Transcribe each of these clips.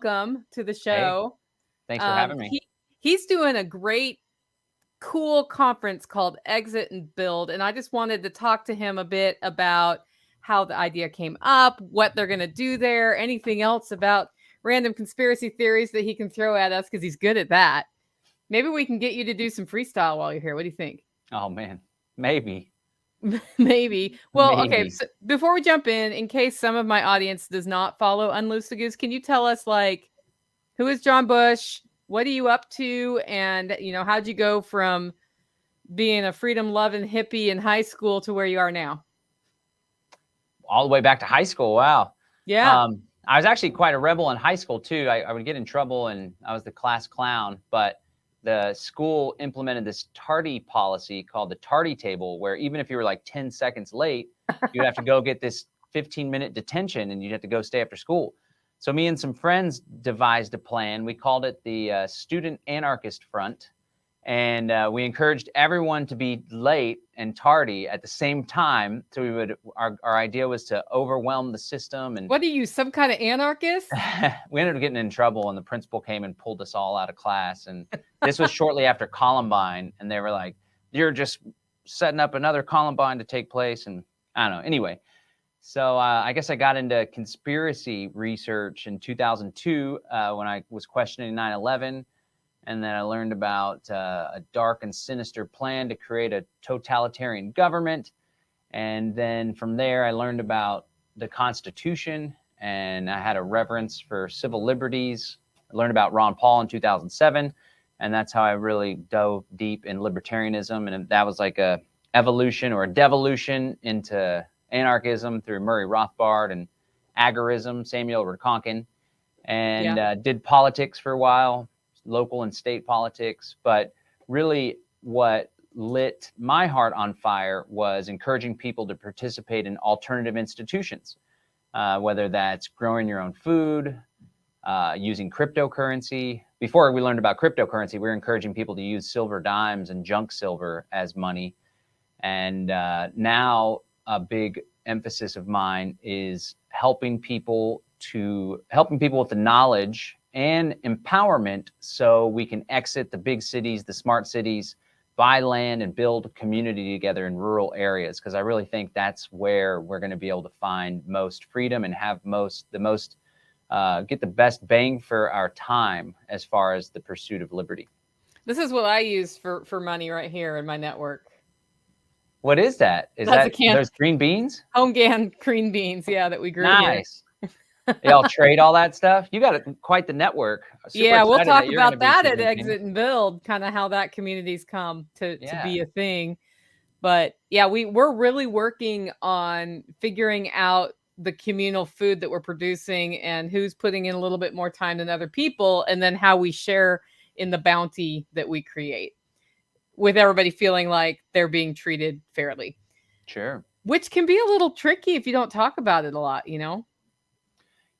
welcome to the Hey, show. thanks for Um, having me. he he's doing a great, cool conference called Exit and Build, and I just wanted to talk to him a bit about how the idea came up, what they're going to do there, anything else about random conspiracy theories that he can throw at us because he's good at that. Maybe we can get you to do some freestyle while you're here. What do you think? Oh man, maybe, Maybe. Well, okay. maybe. So before we jump in case some of my audience does not follow Unloose the Goose, can you tell us like who is John Bush? What are you up to? And how'd you go from being a freedom loving hippie in high school to where you are now? All the way back to high school. Wow. Yeah. I was actually quite a rebel in high school too. I would get in trouble, and I was the class clown. But the school implemented this tardy policy called the tardy table, where even if you were like 10 seconds late, you'd have to go get this 15-minute detention, and you'd have to go stay after school. So me and some friends devised a plan. We called it the Student Anarchist Front. And we encouraged everyone to be late and tardy at the same time. So our idea was to overwhelm the system. And What are you, some kind of anarchist? we ended up getting in trouble, and the principal came and pulled us all out of class. And this was shortly after Columbine, and they were like, "You're just setting up another Columbine to take place." And I don't know. Anyway, so I guess I got into conspiracy research in 2002 when I was questioning 9/11. And then I learned about a dark and sinister plan to create a totalitarian government. And then from there, I learned about the Constitution, and I had a reverence for civil liberties. I learned about Ron Paul in 2007, and that's how I really dove deep in libertarianism. And that was like a evolution or a devolution into anarchism through Murray Rothbard and agorism, Samuel Reconkin, and Yeah. did politics for a while, local and state politics. But really what lit my heart on fire was encouraging people to participate in alternative institutions, whether that's growing your own food, using cryptocurrency. Before we learned about cryptocurrency, we were encouraging people to use silver dimes and junk silver as money. And now a big emphasis of mine is helping people with the knowledge and empowerment so we can exit the big cities, the smart cities, buy land and build community together in rural areas. Because I really think that's where we're going to be able to find most freedom and have get the best bang for our time as far as the pursuit of liberty. This is what I use for money right here in my network. What is that? Is That's a that can those green beans? home gan green beans, yeah, that we grew here. Nice. Y'all trade all that stuff? You got quite the network. Super Yeah, we'll excited talk that you're going to about be that at presenting. Exit and Build, kind of how that community's come to Yeah. be a thing. But yeah, we're really working on figuring out the communal food that we're producing and who's putting in a little bit more time than other people, and then how we share in the bounty that we create with everybody feeling like they're being treated fairly. Sure. Which can be a little tricky if you don't talk about it a lot.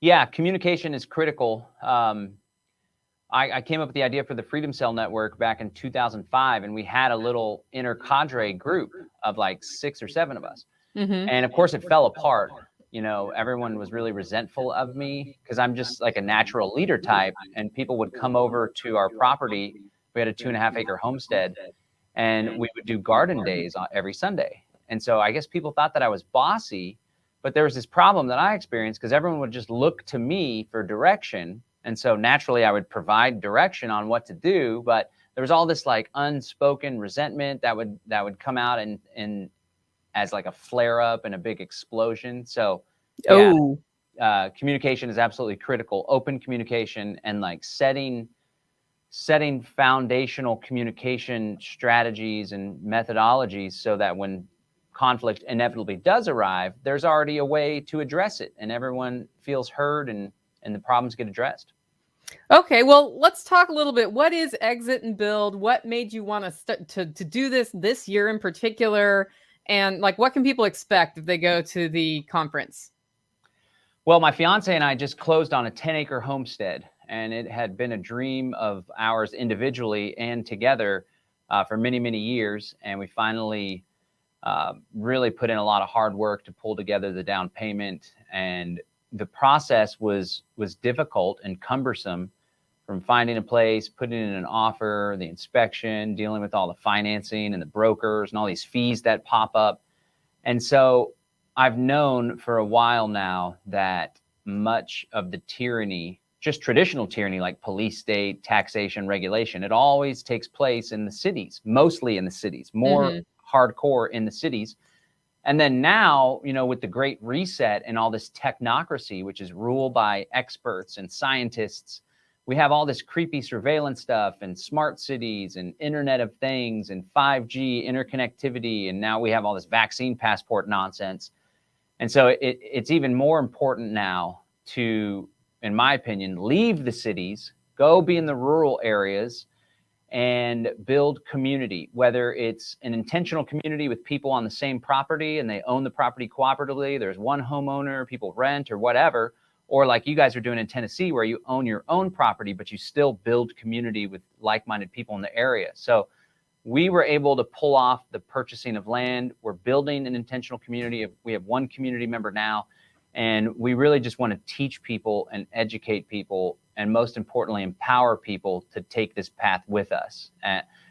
Yeah, communication is critical. I came up with the idea for the Freedom Cell Network back in 2005, and we had a little inner cadre group of like 6 or 7 of us. Mm-hmm. And of course, it fell apart. Everyone was really resentful of me because I'm just like a natural leader type, and people would come over to our property. We had a 2.5-acre homestead, and we would do garden days every Sunday. And so I guess people thought that I was bossy, but there was this problem that I experienced because everyone would just look to me for direction. And so naturally I would provide direction on what to do, but there was all this like unspoken resentment that would come out and as like a flare up and a big explosion. So yeah, communication is absolutely critical. Open communication and like setting foundational communication strategies and methodologies so that when conflict inevitably does arrive, there's already a way to address it and everyone feels heard and the problems get addressed. Okay, well, let's talk a little bit. What is Exit and Build? What made you want to do this year in particular? And like, what can people expect if they go to the conference? Well, my fiance and I just closed on a 10-acre homestead, and it had been a dream of ours individually and together for many, many years. And we finally really put in a lot of hard work to pull together the down payment, and the process was difficult and cumbersome, from finding a place, putting in an offer, the inspection, dealing with all the financing and the brokers and all these fees that pop up. And so I've known for a while now that much of the tyranny, just traditional tyranny like police state, taxation, regulation, it always takes place in the cities, mostly in the cities, more hardcore in the cities. And then now, with the Great Reset and all this technocracy, which is ruled by experts and scientists, we have all this creepy surveillance stuff and smart cities and Internet of Things and 5G interconnectivity. And now we have all this vaccine passport nonsense. And so it's even more important now to, in my opinion, leave the cities, go be in the rural areas and build community, whether it's an intentional community with people on the same property and they own the property cooperatively, there's one homeowner, people rent or whatever, or like you guys are doing in Tennessee, where you own your own property, but you still build community with like-minded people in the area. So we were able to pull off the purchasing of land. We're building an intentional community. We have one community member now, and we really just want to teach people and educate people, and most importantly, empower people to take this path with us.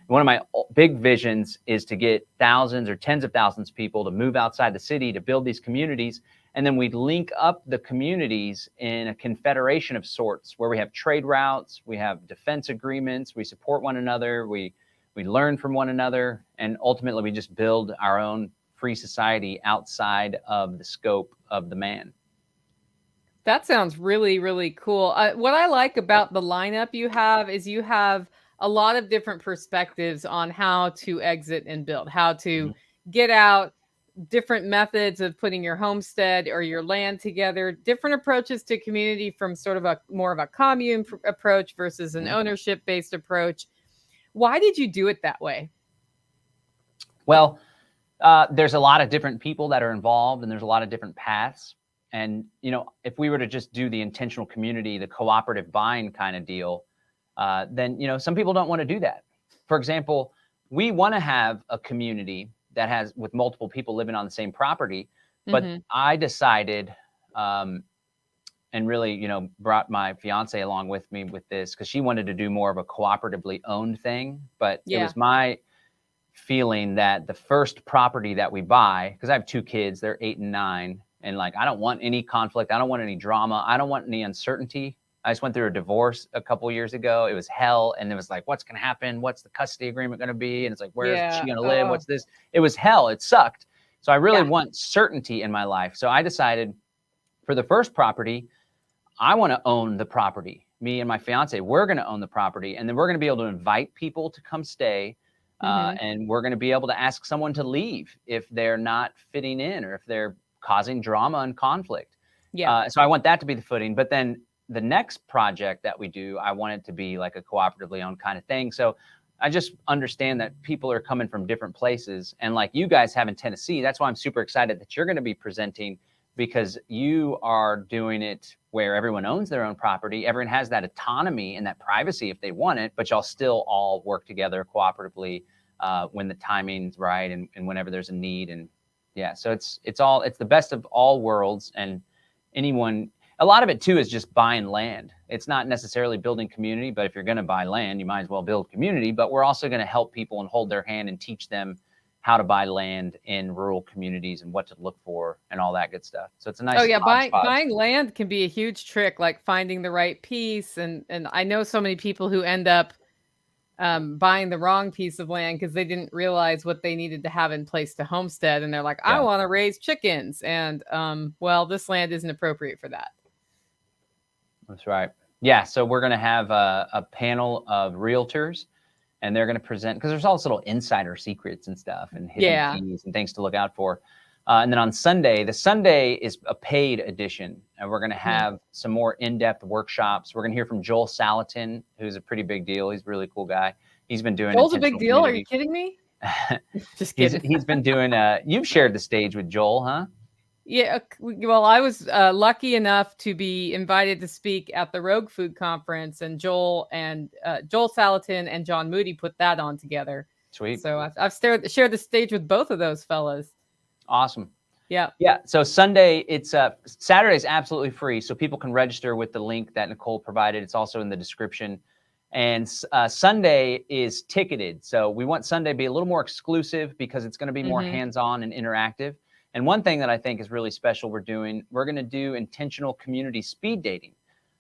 One of my big visions is to get thousands or tens of thousands of people to move outside the city to build these communities. And then we'd link up the communities in a confederation of sorts, where we have trade routes, we have defense agreements, we support one another, we learn from one another, and ultimately we just build our own free society outside of the scope of the man. That sounds really, really cool. What I like about the lineup you have is you have a lot of different perspectives on how to exit and build, how to get out, different methods of putting your homestead or your land together, different approaches to community, from sort of a more of a commune approach versus an ownership-based approach. Why did you do it that way? Well, there's a lot of different people that are involved, and there's a lot of different paths. And, if we were to just do the intentional community, the cooperative buying kind of deal, then, some people don't want to do that. For example, we want to have a community that has with multiple people living on the same property. But I decided, and really, brought my fiance along with me with this, because she wanted to do more of a cooperatively owned thing. But it was my feeling that the first property that we buy, because I have two kids, they're 8 and 9, and I don't want any conflict. I don't want any drama. I don't want any uncertainty. I just went through a divorce a couple years ago. It was hell. And it was like, what's going to happen? What's the custody agreement going to be? And it's like, where is she going to live? What's this? It was hell. It sucked. So I really want certainty in my life. So I decided, for the first property, I want to own the property. Me and my fiance, we're going to own the property. And then we're going to be able to invite people to come stay. And we're going to be able to ask someone to leave if they're not fitting in, or if they're causing drama and conflict. So I want that to be the footing. But then the next project that we do, I want it to be like a cooperatively owned kind of thing. So I just understand that people are coming from different places. And like you guys have in Tennessee, that's why I'm super excited that you're going to be presenting, because you are doing it where everyone owns their own property. Everyone has that autonomy and that privacy if they want it, but y'all still all work together cooperatively when the timing's right, and whenever there's a need. And so it's the best of all worlds. And a lot of it too is just buying land. It's not necessarily building community, but if you're going to buy land, you might as well build community. But we're also going to help people and hold their hand and teach them how to buy land in rural communities and what to look for and all that good stuff. So it's a nice buying land can be a huge trick, like finding the right piece. And I know so many people who end up buying the wrong piece of land because they didn't realize what they needed to have in place to homestead. And they're like, I want to raise chickens. And well, this land isn't appropriate for that. That's right. Yeah. So we're going to have a panel of realtors, and they're going to present, because there's all this little insider secrets and stuff and hidden fees and things to look out for. And then on Sunday, the Sunday is a paid edition, and we're going to have some more in-depth workshops. We're going to hear from Joel Salatin, who's a pretty big deal. He's a really cool guy. He's been doing Joel's a big deal. Community. Are you kidding me? Just kidding. He's been doing you've shared the stage with Joel, huh? Yeah, well, I was lucky enough to be invited to speak at the Rogue Food Conference, and Joel Salatin and John Moody put that on together. Sweet. So I've shared the stage with both of those fellas. Awesome. Yeah. Yeah. So Sunday, it's Saturday is absolutely free, so people can register with the link that Nicole provided. It's also in the description. And Sunday is ticketed, so we want Sunday to be a little more exclusive because it's going to be more Mm-hmm. hands-on and interactive. And one thing that I think is really special, we're going to do intentional community speed dating.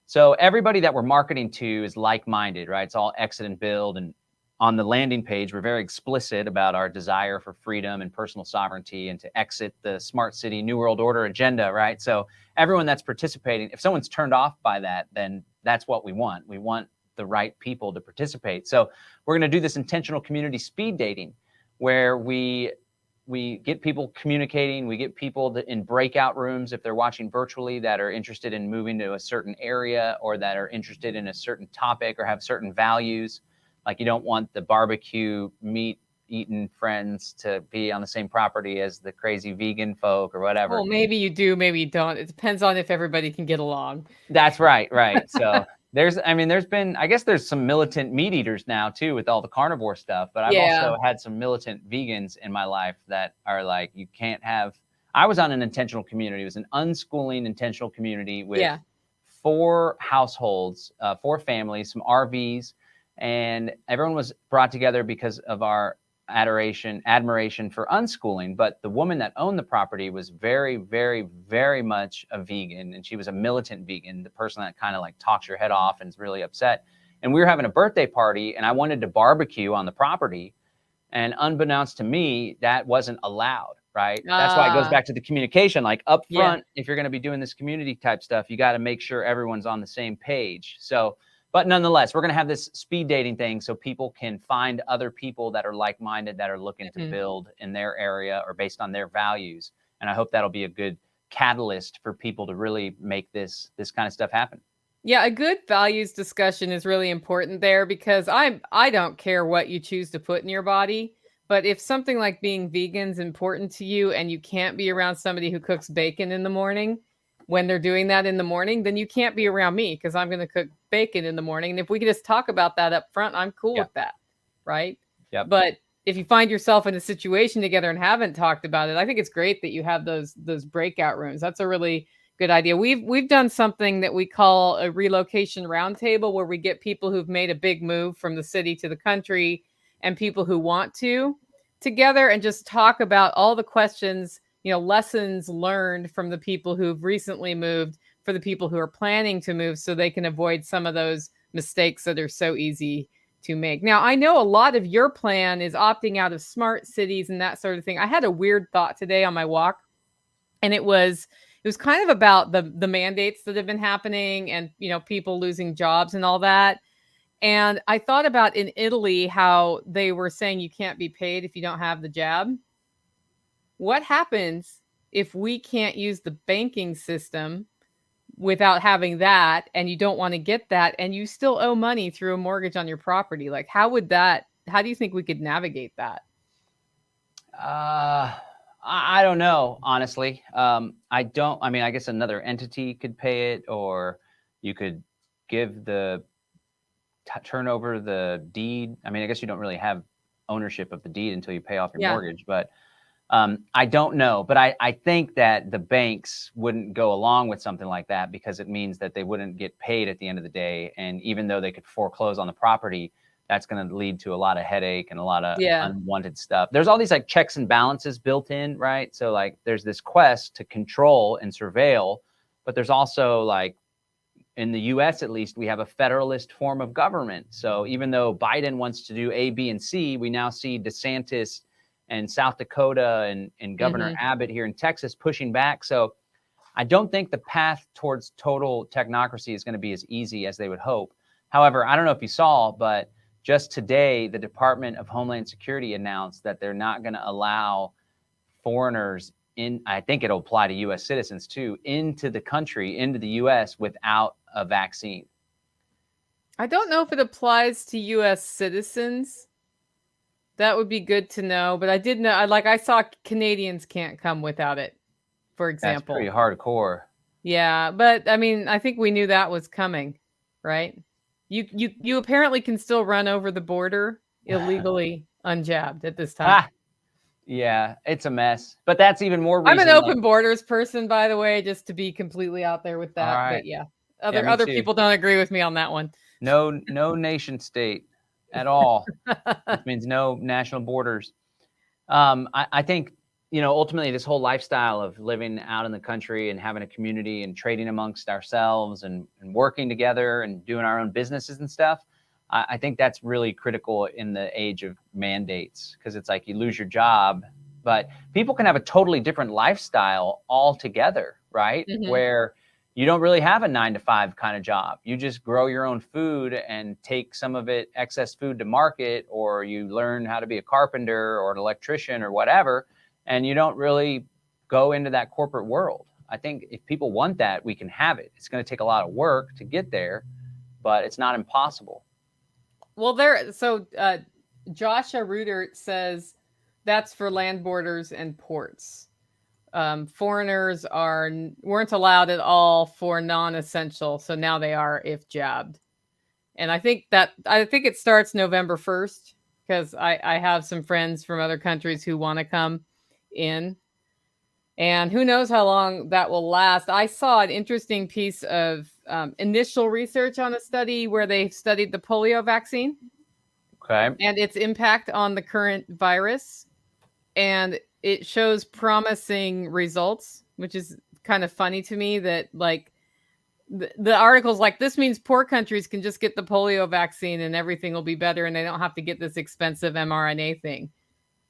So everybody that we're marketing to is like-minded, right? It's all exit and build, and on the landing page, we're very explicit about our desire for freedom and personal sovereignty and to exit the smart city, New World Order agenda, right? So everyone that's participating, if someone's turned off by that, then that's what we want. We want the right people to participate. So we're going to do this intentional community speed dating where we get people communicating, we get people in breakout rooms if they're watching virtually that are interested in moving to a certain area or that are interested in a certain topic or have certain values. Like you don't want the barbecue meat eating friends to be on the same property as the crazy vegan folk or whatever. Well, maybe you do, maybe you don't. It depends on if everybody can get along. That's right, right. So there's been, I guess there's some militant meat eaters now too with all the carnivore stuff, but I've Yeah. also had some militant vegans in my life that are like, you can't have, I was on an intentional community. It was an unschooling intentional community with 4 households, 4 families, some RVs, and everyone was brought together because of our admiration for unschooling. But the woman that owned the property was very, very, very much a vegan, and she was a militant vegan, the person that kind of like talks your head off and is really upset. And we were having a birthday party, and I wanted to barbecue on the property, and unbeknownst to me, that wasn't allowed. Right. That's why it goes back to the communication. Like up front, if you're going to be doing this community type stuff, you got to make sure everyone's on the same page. So, but nonetheless, we're going to have this speed dating thing so people can find other people that are like-minded that are looking to build in their area or based on their values. And I hope that'll be a good catalyst for people to really make this kind of stuff happen. Yeah, a good values discussion is really important there because I don't care what you choose to put in your body, but if something like being vegan is important to you and you can't be around somebody who cooks bacon in the morning when they're doing that in the morning, then you can't be around me because I'm going to cook bacon in the morning. And if we could just talk about that up front, I'm cool with that, right? Yep. But if you find yourself in a situation together and haven't talked about it, I think it's great that you have those breakout rooms. That's a really good idea. We've done something that we call a relocation roundtable where we get people who've made a big move from the city to the country and people who want to together and just talk about all the questions, lessons learned from the people who've recently moved for the people who are planning to move so they can avoid some of those mistakes that are so easy to make. Now, I know a lot of your plan is opting out of smart cities and that sort of thing. I had a weird thought today on my walk, and it was kind of about the mandates that have been happening and, people losing jobs and all that. And I thought about in Italy how they were saying you can't be paid if you don't have the jab. What happens if we can't use the banking system without having that and you don't want to get that and you still owe money through a mortgage on your property? Like how do you think we could navigate that? I don't know, honestly. I guess another entity could pay it, or you could give turn over the deed. I mean, I guess you don't really have ownership of the deed until you pay off your mortgage, but I don't know. But I think that the banks wouldn't go along with something like that because it means that they wouldn't get paid at the end of the day. And even though they could foreclose on the property, that's going to lead to a lot of headache and a lot of unwanted stuff. There's all these like checks and balances built in, right? So like there's this quest to control and surveil, but there's also like in the US, at least, we have a federalist form of government. So even though Biden wants to do A, B, and C, we now see DeSantis and South Dakota and Governor Abbott here in Texas pushing back. So I don't think the path towards total technocracy is going to be as easy as they would hope. However, I don't know if you saw, but just today, the Department of Homeland Security announced that they're not going to allow foreigners I think it'll apply to U.S. citizens too, into the country, into the U.S. without a vaccine. I don't know if it applies to U.S. citizens. That would be good to know. But I did know, I saw Canadians can't come without it, for example. That's pretty hardcore. Yeah, but I mean, I think we knew that was coming, right? You apparently can still run over the border illegally unjabbed at this time. Yeah, it's a mess. But that's even more I'm an reason, like, open borders person, by the way, just to be completely out there with all that. right. But yeah, Yeah, me other too. people don't agree with me on that one. No, no nation state at all, which means no national borders. I think, ultimately this whole lifestyle of living out in the country and having a community and trading amongst ourselves and working together and doing our own businesses and stuff, I think that's really critical in the age of mandates, because it's like you lose your job, but people can have a totally different lifestyle altogether, right? Mhm. Where you don't really have a 9 to 5 kind of job. You just grow your own food and take some of it, excess food, to market, or you learn how to be a carpenter or an electrician or whatever, and you don't really go into that corporate world. I think if people want that, we can have it. It's going to take a lot of work to get there, but it's not impossible. Well, Joshua Reuter says that's for land borders and ports. Foreigners weren't allowed at all for non-essential, so now they are if jabbed. And I think it starts November 1st, because I have some friends from other countries who want to come in. And who knows how long that will last. I saw an interesting piece of initial research on a study where they studied the polio vaccine Okay. and its impact on the current virus. And it shows promising results, which is kind of funny to me that, like, the article's like, this means poor countries can just get the polio vaccine and everything will be better and they don't have to get this expensive mRNA thing.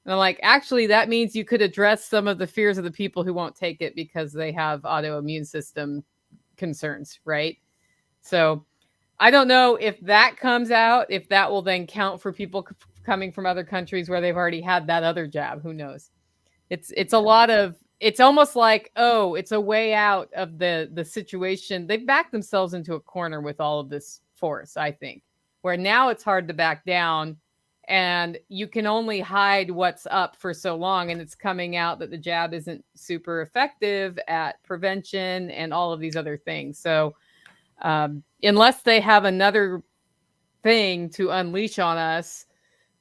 And I'm like, actually, that means you could address some of the fears of the people who won't take it because they have autoimmune system concerns, right? So I don't know if that comes out, if that will then count for people coming from other countries where they've already had that other jab. Who knows? It's a lot of, it's almost like, oh, it's a way out of the situation. They've backed themselves into a corner with all of this force, I think, where now it's hard to back down, and you can only hide what's up for so long, and it's coming out that the jab isn't super effective at prevention and all of these other things. So unless they have another thing to unleash on us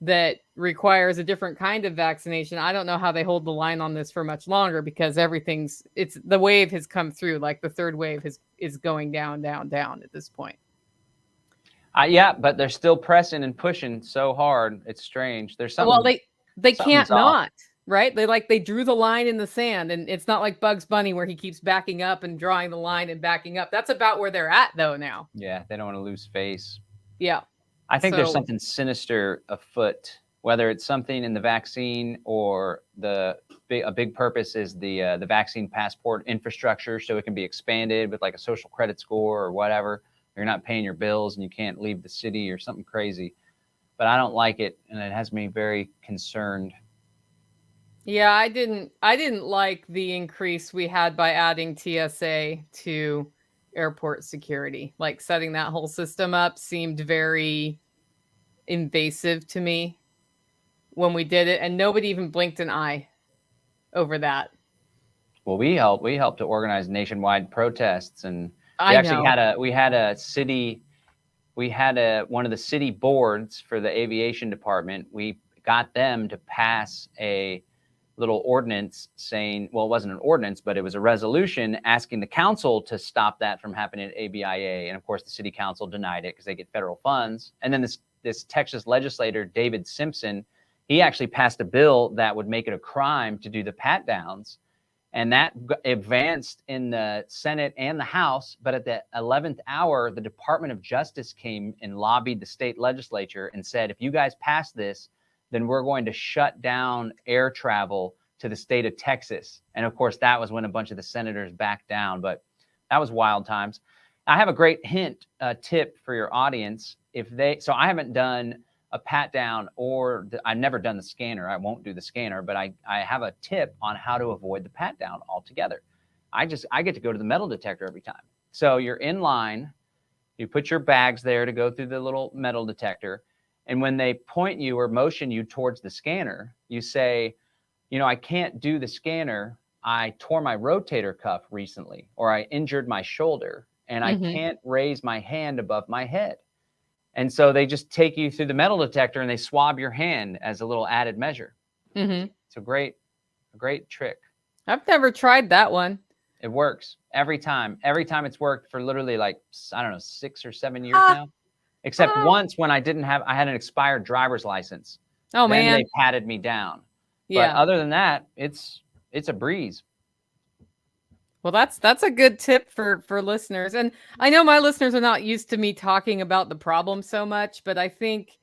that requires a different kind of vaccination, I don't know how they hold the line on this for much longer, because it's the wave has come through. Like the third wave is going down, down, down at this point. Yeah, but they're still pressing and pushing so hard. It's strange. There's Well, something. they can't Something's off. not, right? They drew the line in the sand, and it's not like Bugs Bunny where he keeps backing up and drawing the line and backing up. That's about where they're at though now. Yeah, they don't want to lose face. Yeah. I think there's So something sinister afoot, whether it's something in the vaccine or a big purpose is the vaccine passport infrastructure, so it can be expanded with like a social credit score or whatever. You're not paying your bills and you can't leave the city or something crazy. But I don't like it, and it has me very concerned. yeah, I didn't like the increase we had by adding TSA to airport security. Like setting that whole system up seemed very invasive to me when we did it, and nobody even blinked an eye over that. Well, we helped to organize nationwide protests, and we I actually know. had one of the city boards for the aviation department. We got them to pass a little ordinance saying, well, it wasn't an ordinance, but it was a resolution asking the council to stop that from happening at ABIA. And of course, the city council denied it because they get federal funds. And then this Texas legislator, David Simpson, he actually passed a bill that would make it a crime to do the pat downs. And that advanced in the Senate and the House. But at the 11th hour, the Department of Justice came and lobbied the state legislature and said, if you guys pass this, then we're going to shut down air travel to the state of Texas. And of course, that was when a bunch of the senators backed down. But that was wild times. I have a great tip for your audience. So I haven't done a pat down, or I've never done the scanner. I won't do the scanner, but I have a tip on how to avoid the pat down altogether. I get to go to the metal detector every time. So you're in line, you put your bags there to go through the little metal detector. And when they point you or motion you towards the scanner, you say, I can't do the scanner. I tore my rotator cuff recently, or I injured my shoulder, and I can't raise my hand above my head. And so they just take you through the metal detector and they swab your hand as a little added measure. Mm-hmm. It's It's a great trick. I've never tried that one. It works every time. Every time it's worked for literally like, I don't know, 6 or 7 years Ah, now. Except once when I had an expired driver's license. Oh Then man. they patted me down. But Yeah. other than that, it's a breeze. Well, that's a good tip for listeners. And I know my listeners are not used to me talking about the problem so much, but I think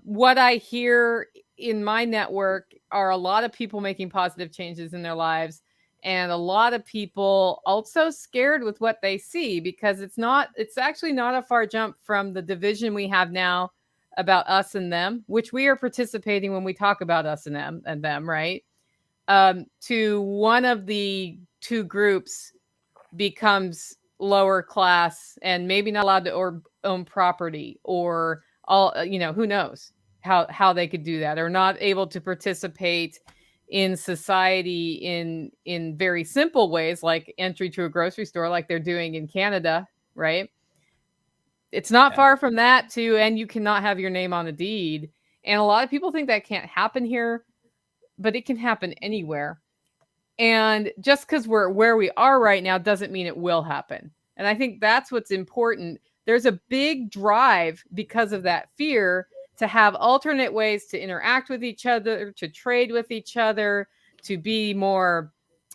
what I hear in my network are a lot of people making positive changes in their lives, and a lot of people also scared with what they see, because it's actually not a far jump from the division we have now about us and them, which we are participating when we talk about us and them, right? To one of the two groups becomes lower class and maybe not allowed to or own property, or all, who knows how they could do that, or not able to participate in society in very simple ways, like entry to a grocery store, like they're doing in Canada, right? It's not Yeah. far from that too, and you cannot have your name on a deed. And a lot of people think that can't happen here, but it can happen anywhere. And just because we're where we are right now doesn't mean it will happen. And I think that's what's important. There's a big drive because of that fear to have alternate ways to interact with each other, to trade with each other, to be more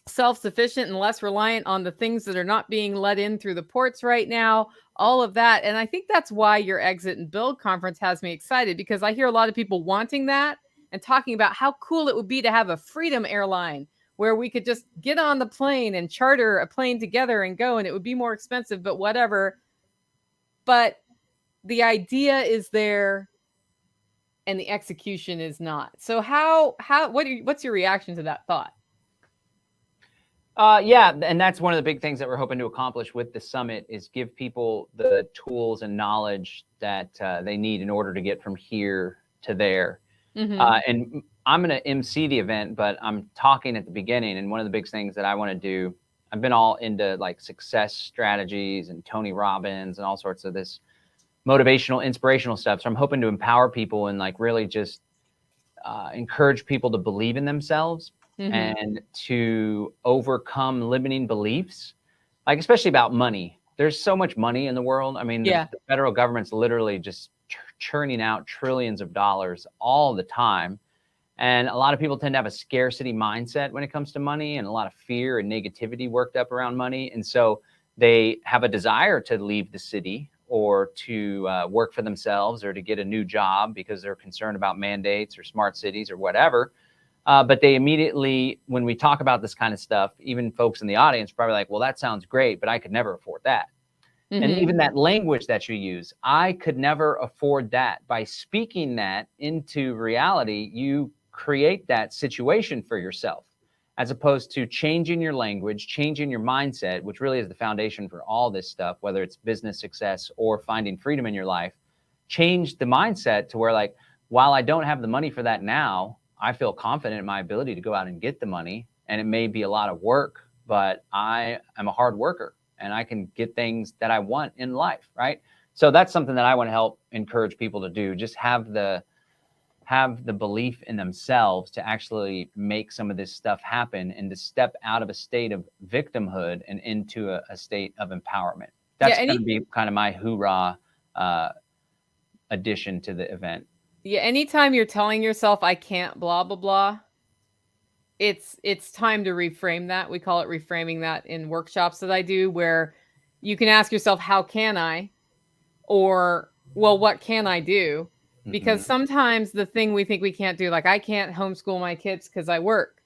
self sufficient and less reliant on the things that are not being let in through the ports right now, all of that. And I think that's why your Exit and Build conference has me excited, because I hear a lot of people wanting that and talking about how cool it would be to have a freedom airline where we could just get on the plane and charter a plane together and go, and it would be more expensive, but whatever. But the idea is there and the execution is not. So what's your reaction to that thought? Yeah, and that's one of the big things that we're hoping to accomplish with the summit, is give people the tools and knowledge that they need in order to get from here to there. Mm-hmm. And I'm going to MC the event, but I'm talking at the beginning. And one of the big things that I want to do, I've been all into like success strategies and Tony Robbins and all sorts of this motivational, inspirational stuff. So I'm hoping to empower people and like really just encourage people to believe in themselves, mm-hmm. and to overcome limiting beliefs, like especially about money. There's so much money in the world. I mean, the federal government's literally just churning out trillions of dollars all the time. And a lot of people tend to have a scarcity mindset when it comes to money, and a lot of fear and negativity worked up around money. And so they have a desire to leave the city or to work for themselves or to get a new job because they're concerned about mandates or smart cities or whatever. But they immediately, when we talk about this kind of stuff, even folks in the audience probably like, well, that sounds great, but I could never afford that. Mm-hmm. And even that language that you use, I could never afford that. By speaking that into reality, you create that situation for yourself, as opposed to changing your language, changing your mindset, which really is the foundation for all this stuff, whether it's business success or finding freedom in your life. Change the mindset to where, like, while I don't have the money for that now, I feel confident in my ability to go out and get the money. And it may be a lot of work, but I am a hard worker and I can get things that I want in life, right? So that's something that I want to help encourage people to do. Just have the belief in themselves to actually make some of this stuff happen, and to step out of a state of victimhood and into a state of empowerment. That's going to be kind of my hoorah addition to the event. Yeah, anytime you're telling yourself I can't blah blah blah, it's time to reframe that. We call it reframing that in workshops that I do, where you can ask yourself, how can I? Or, well, what can I do? Because sometimes the thing we think we can't do, like I can't homeschool my kids because I work.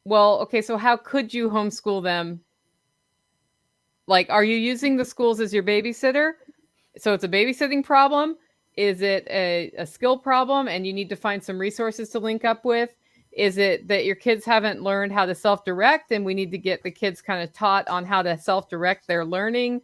Well, okay, so how could you homeschool them? Like, are you using the schools as your babysitter? So it's a babysitting problem. Is it a skill problem and you need to find some resources to link up with? Is it that your kids haven't learned how to self-direct and we need to get the kids kind of taught on how to self-direct their learning?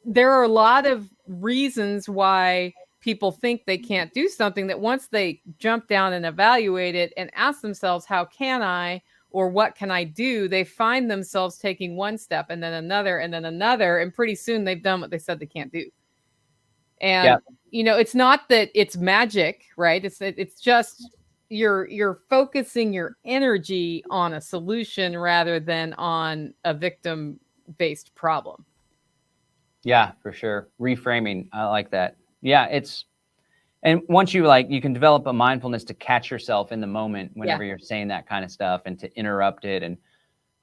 There are a lot of reasons why people think they can't do something, that once they jump down and evaluate it and ask themselves, how can I, or what can I do, they find themselves taking one step and then another and then another. And pretty soon they've done what they said they can't do. And, it's not that it's magic, right? It's just you're focusing your energy on a solution rather than on a victim-based problem. Yeah, for sure. Reframing. I like that. Yeah, and once you you can develop a mindfulness to catch yourself in the moment whenever you're saying that kind of stuff and to interrupt it. And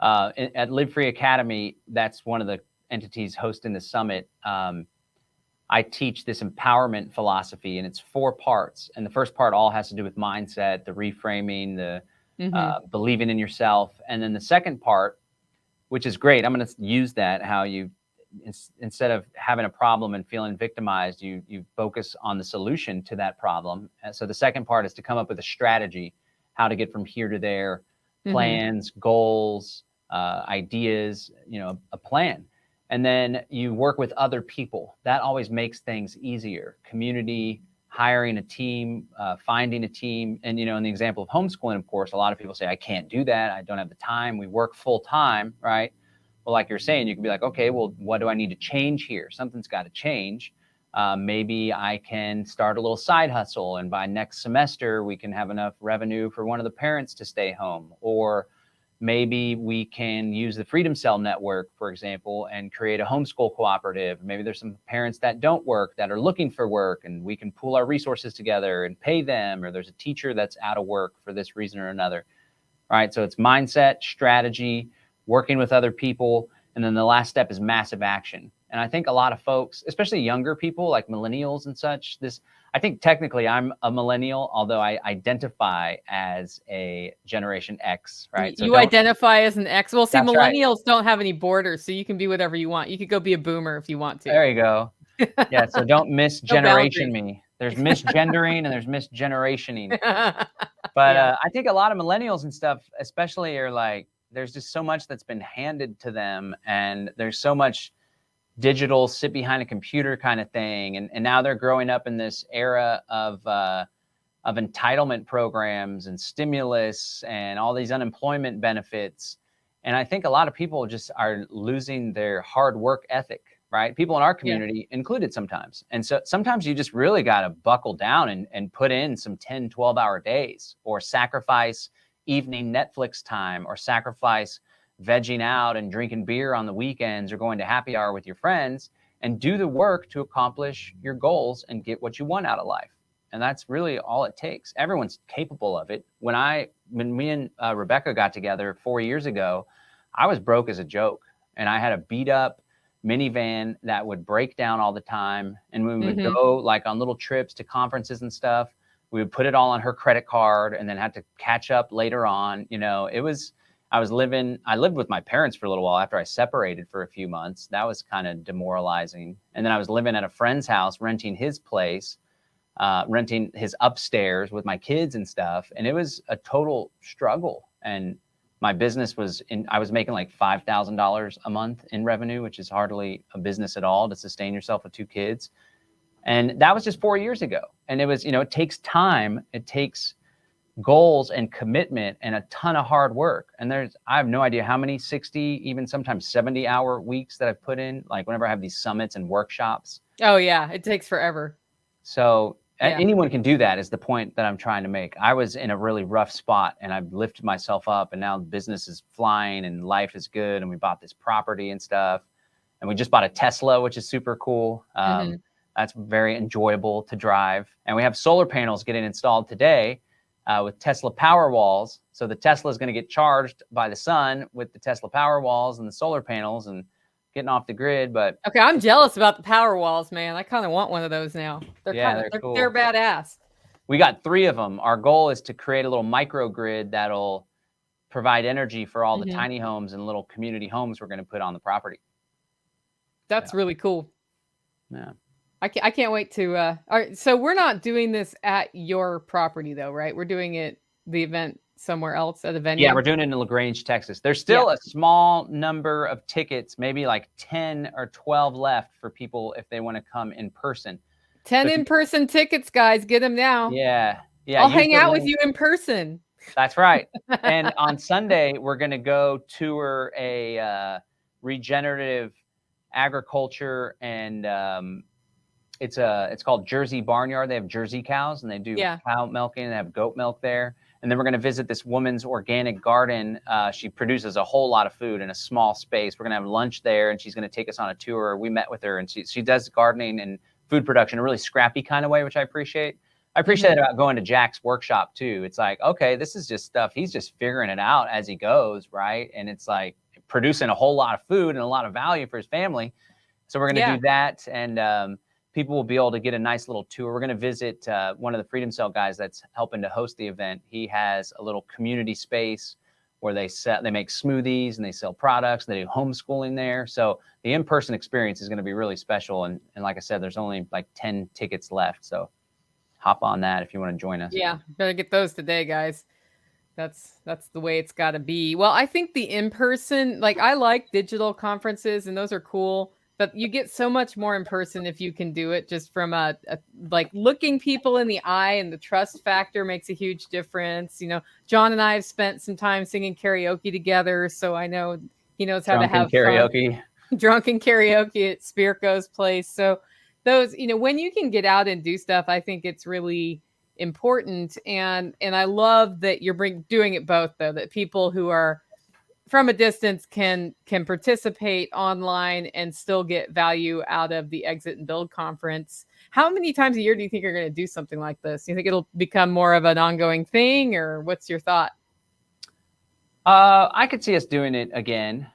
at Live Free Academy, that's one of the entities hosting the summit. I teach this empowerment philosophy, and it's 4 parts. And the first part all has to do with mindset, the reframing, the believing in yourself. And then the second part, which is great, I'm going to use that, how you, instead of having a problem and feeling victimized, you focus on the solution to that problem. And so the second part is to come up with a strategy, how to get from here to there, plans, goals, ideas, a plan. And then you work with other people. That always makes things easier. Community, hiring a team, finding a team. And, in the example of homeschooling, of course, a lot of people say, I can't do that. I don't have the time. We work full time, right? Well, like you're saying, you can be like, okay, well, what do I need to change here? Something's got to change. Maybe I can start a little side hustle, and by next semester, we can have enough revenue for one of the parents to stay home. Or maybe we can use the Freedom Cell Network, for example, and create a homeschool cooperative. Maybe there's some parents that don't work that are looking for work, and we can pool our resources together and pay them. Or there's a teacher that's out of work for this reason or another. All right, so it's mindset, strategy, working with other people, and then the last step is massive action. And I think a lot of folks, especially younger people like millennials and such, I think technically I'm a millennial, although I identify as a Generation X, right? So you identify as an X. Well, see, millennials don't have any borders, so you can be whatever you want. You could go be a boomer if you want to. There you go. Yeah, so don't misgeneration me. There's misgendering and there's misgenerationing. But I think a lot of millennials and stuff, especially, are there's just so much that's been handed to them, and there's so much digital sit behind a computer kind of thing. And now they're growing up in this era of entitlement programs and stimulus and all these unemployment benefits. And I think a lot of people just are losing their hard work ethic, right? People in our community included sometimes. And so sometimes you just really got to buckle down and put in some 10, 12-hour days, or sacrifice evening Netflix time, or sacrifice vegging out and drinking beer on the weekends, or going to happy hour with your friends, and do the work to accomplish your goals and get what you want out of life. And that's really all it takes. Everyone's capable of it. When me and Rebecca got together 4 years ago, I was broke as a joke, and I had a beat up minivan that would break down all the time. And when we would go on little trips to conferences and stuff, we would put it all on her credit card and then had to catch up later on. I lived with my parents for a little while after I separated for a few months. That was kind of demoralizing. And then I was living at a friend's house, renting his place, renting his upstairs with my kids and stuff. And it was a total struggle. And my business I was making like $5,000 a month in revenue, which is hardly a business at all to sustain yourself with 2 kids. And that was just 4 years ago. And it was, it takes time. It takes goals and commitment and a ton of hard work. And I have no idea how many 60, even sometimes 70-hour weeks that I've put in, whenever I have these summits and workshops. Oh yeah, it takes forever. So anyone can do that, is the point that I'm trying to make. I was in a really rough spot, and I've lifted myself up, and now business is flying and life is good. And we bought this property and stuff, and we just bought a Tesla, which is super cool. That's very enjoyable to drive. And we have solar panels getting installed today, with Tesla Powerwalls. So the Tesla is going to get charged by the sun with the Tesla Powerwalls and the solar panels, and getting off the grid. But okay, I'm jealous about the Powerwalls, man. I kind of want one of those now. They're cool. They're badass. We got 3 of them. Our goal is to create a little microgrid that'll provide energy for all the tiny homes and little community homes we're going to put on the property. That's really cool. Yeah. I can't wait to. All right, so we're not doing this at your property though, right? We're doing the event somewhere else at a venue. Yeah, we're doing it in LaGrange, Texas. There's still a small number of tickets, maybe like 10 or 12 left for people if they want to come in person. 10 in-person tickets, guys. Get them now. Yeah. I'll hang out with you in person. That's right. And on Sunday, we're going to go tour a regenerative agriculture and It's called Jersey Barnyard. They have Jersey cows, and they do Yeah. cow milking, and they have goat milk there. And then we're going to visit this woman's organic garden. She produces a whole lot of food in a small space. We're going to have lunch there, and she's going to take us on a tour. We met with her, and she does gardening and food production in a really scrappy kind of way, which I appreciate. I appreciate it about going to Jack's workshop too. It's like, okay, this is just stuff. He's just figuring it out as he goes, right? And it's like producing a whole lot of food and a lot of value for his family. So we're going to do that, and people will be able to get a nice little tour. We're going to visit one of the Freedom Cell guys that's helping to host the event. He has a little community space where they make smoothies and they sell products. And they do homeschooling there. So the in-person experience is going to be really special. And like I said, there's only like 10 tickets left. So hop on that if you want to join us. Yeah, better get those today, guys. That's the way it's got to be. Well, I think the in-person, like I like digital conferences and those are cool, but you get so much more in person if you can do it just from a like looking people in the eye, and the trust factor makes a huge difference. You know, John and I have spent some time singing karaoke together, so I know he knows how to have karaoke. Fun. Drunken karaoke at Spirko's place. So those, you know, when you can get out and do stuff, I think it's really important. And I love that you're doing it both, though, that people who are from a distance can participate online and still get value out of the Exit and Build conference. How many times a year do you think you're going to do something like this? Do you think it'll become more of an ongoing thing, or what's your thought? I could see us doing it again.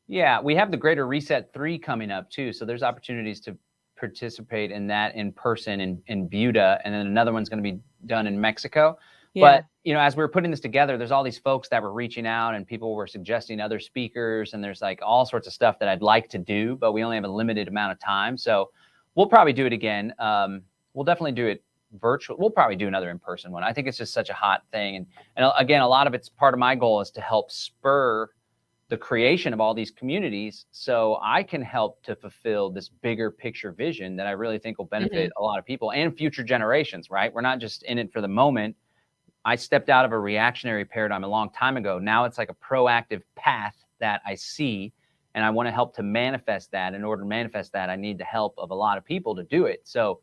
Yeah, we have the Greater Reset 3 coming up too. So there's opportunities to participate in that in person in Buda, and then another one's going to be done in Mexico. But you know, as we were putting this together, there's all these folks that were reaching out, and people were suggesting other speakers, and there's like all sorts of stuff that I'd like to do, but we only have a limited amount of time. So we'll probably do it again. We'll definitely do it virtual. We'll probably do another in-person one. I think it's just such a hot thing, and again, a lot of it's part of my goal is to help spur the creation of all these communities so I can help to fulfill this bigger picture vision that I really think will benefit a lot of people and future generations, right? We're not just in it for the moment. I stepped out of a reactionary paradigm a long time ago. Now it's like a proactive path that I see, and I want to help to manifest that. In order to manifest that, I need the help of a lot of people to do it. So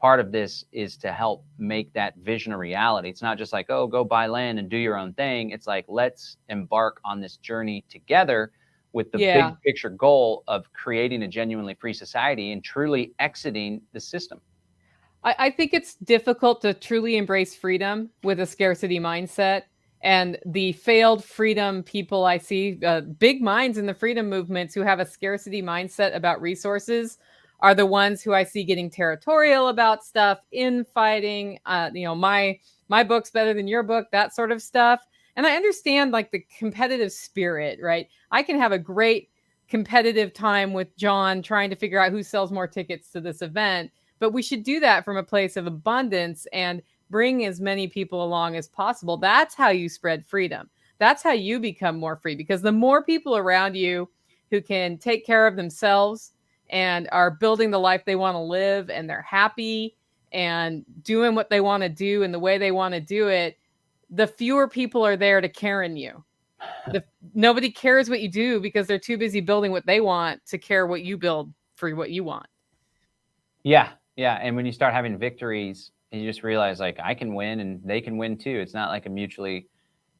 part of this is to help make that vision a reality. It's not just like, oh, go buy land and do your own thing. It's like, let's embark on this journey together with the big picture goal of creating a genuinely free society and truly exiting the system. I think it's difficult to truly embrace freedom with a scarcity mindset. And the failed freedom people I see, big minds in the freedom movements who have a scarcity mindset about resources, are the ones who I see getting territorial about stuff, infighting, you know, my book's better than your book, that sort of stuff. And I understand like the competitive spirit, right? I can have a great competitive time with John trying to figure out who sells more tickets to this event, but we should do that from a place of abundance and bring as many people along as possible. That's how you spread freedom. That's how you become more free, because the more people around you who can take care of themselves and are building the life they want to live, and they're happy and doing what they want to do and the way they want to do it, the fewer people are there to care in you. Nobody cares what you do because they're too busy building what they want to care what you build for what you want. Yeah. And when you start having victories, you just realize like I can win and they can win too. It's not like a mutually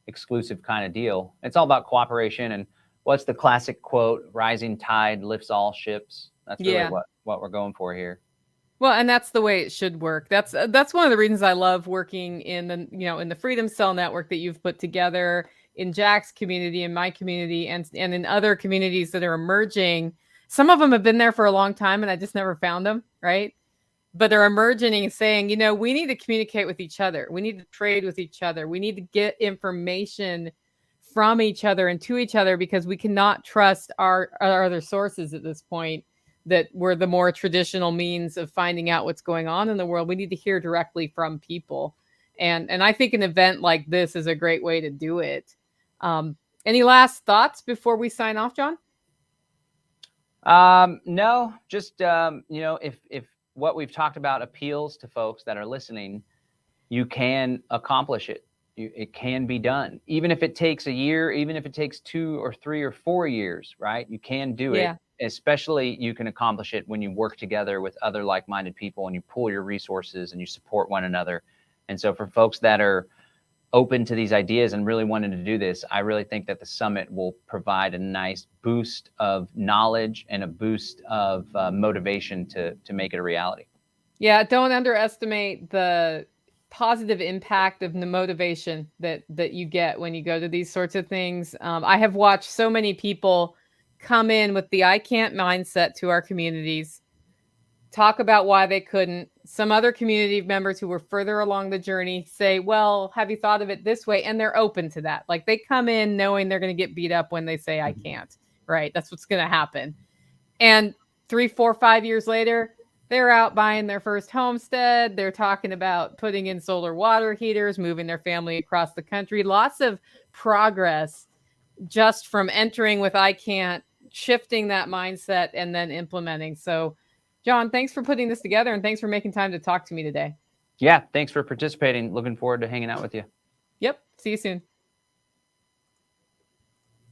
exclusive kind of deal. It's all about cooperation. And what's the classic quote? Rising tide lifts all ships. That's really what we're going for here. Well, and that's the way it should work. That's one of the reasons I love working in the, you know, in the Freedom Cell network that you've put together, in Jack's community, in my community, and in other communities that are emerging. Some of them have been there for a long time and I just never found them, right? But they're emerging and saying, you know, we need to communicate with each other. We need to trade with each other. We need to get information from each other and to each other, because we cannot trust our other sources at this point that were the more traditional means of finding out what's going on in the world. We need to hear directly from people. And I think an event like this is a great way to do it. Any last thoughts before we sign off, John? No, just, you know, if what we've talked about appeals to folks that are listening, you can accomplish it. It can be done. Even if it takes a year, even if it takes 2 or 3 or 4 years, right? You can do it. especially you can accomplish it when you work together with other like-minded people and you pool your resources and you support one another. And so for folks that are open to these ideas and really wanting to do this, I really think that the summit will provide a nice boost of knowledge and a boost of motivation to make it a reality. Yeah, don't underestimate the positive impact of the motivation that you get when you go to these sorts of things. I have watched so many people come in with the "I can't" mindset to our communities, talk about why they couldn't. Some other community members who were further along the journey say, "Well, have you thought of it this way?" And they're open to that. Like, they come in knowing they're going to get beat up when they say, "I can't." Right? That's what's going to happen. And 3, 4, 5 years later, they're out buying their first homestead. They're talking about putting in solar water heaters, moving their family across the country. Lots of progress just from entering with "I can't," shifting that mindset, and then implementing. So, John, thanks for putting this together, and thanks for making time to talk to me today. Yeah, thanks for participating. Looking forward to hanging out with you. Yep. See you soon.